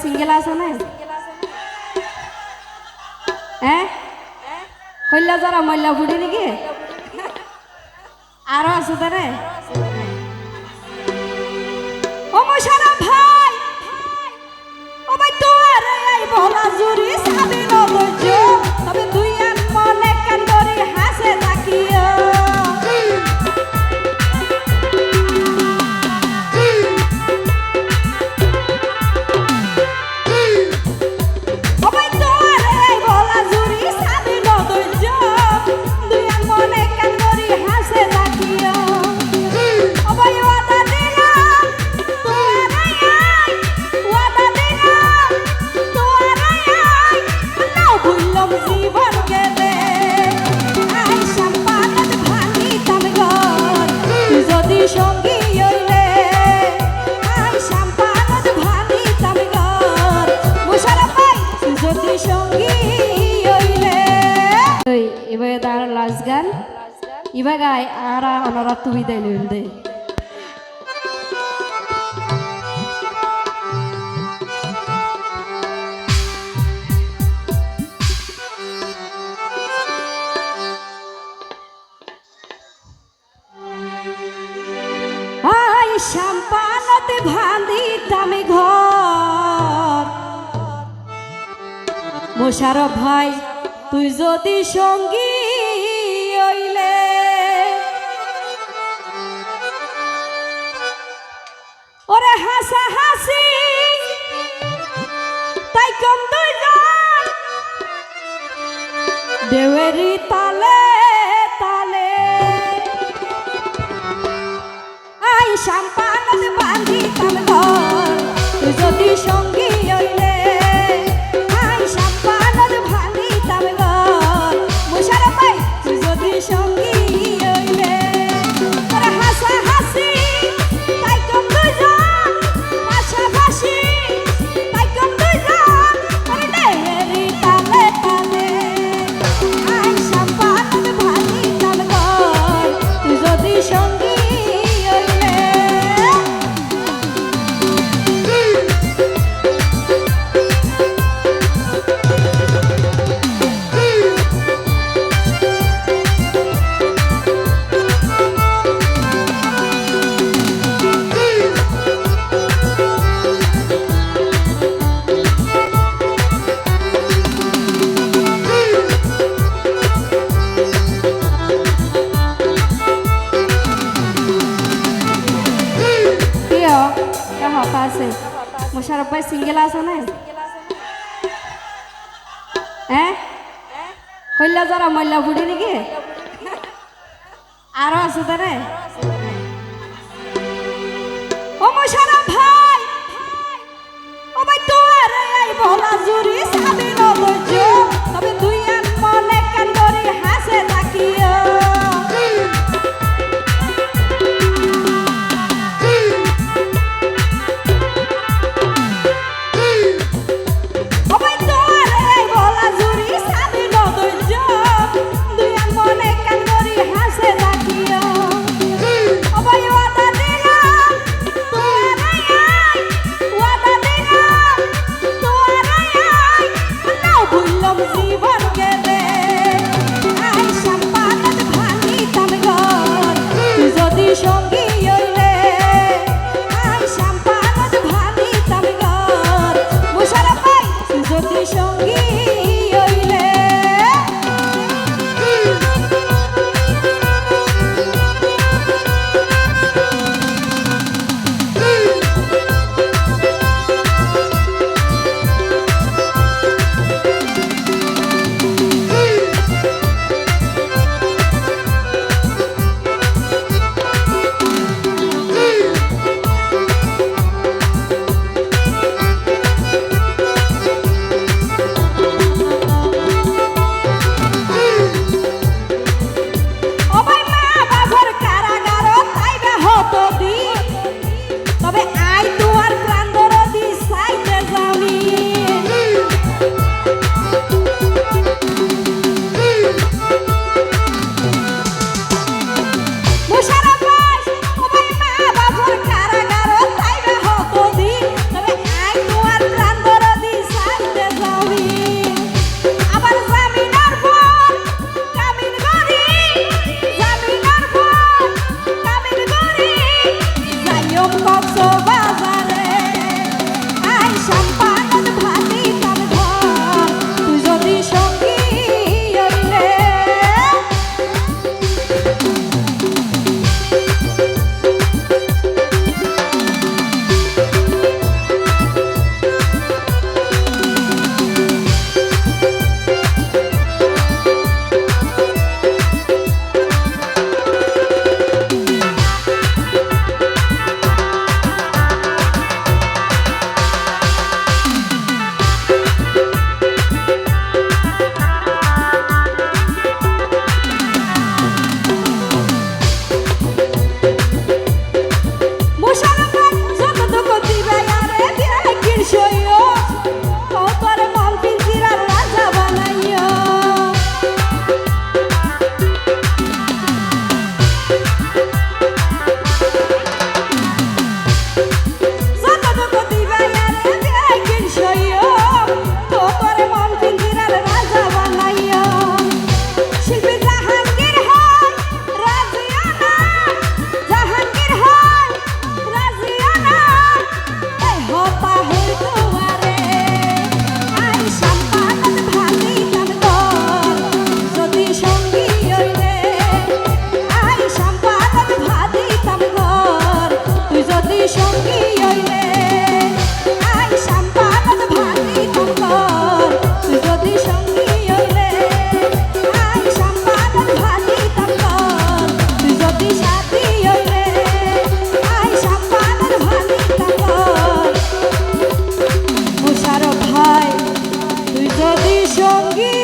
single আছে না হ্যাঁ হইলা যারা মহিলা ফুটি নাকি আরো আছে তারে ও মোশারফ ভাই ও ভাই তোর এই বলা জুরি সাবি নবজ তবে তুই আর মনে কান করি হাসে তাকিও গান ইবা গায় আর অনরা তুই দেয় দে আই সম্পানতে ভান্দি তামে ঘর মোশারফ ভাই তুই যদি সঙ্গী ওরে হাসা হাসি তাই কম দুইজন দেওয়ারি তালে তালে আই সম্পানত বান্ধি তাল ঘর তুই যদি সঙ্গী হইলে আই সম্পানত বান্ধি তাল ঘর মোশারফ ভাই তুই যদি সঙ্গী হইলে ওরে হাসা হাসি তাই কম দুইজন মোশারফ ভাই সিঙ্গেল আছে না হ্যাঁ হইলা যারা মহিলা ফুটি নাকি আরো আছে তারে ও মোশারফ ভাই ও ভাই তোর এই বলা জুরি সাবি নবজ তবে তুই আর মনে কান করি হাসে তাকিও সঙ্গী হইলে আই সম্পানত ভানি তাম ঘর মোশারফ ভাই যদি মোশারফ ভাই তুই যদি সঙ্গী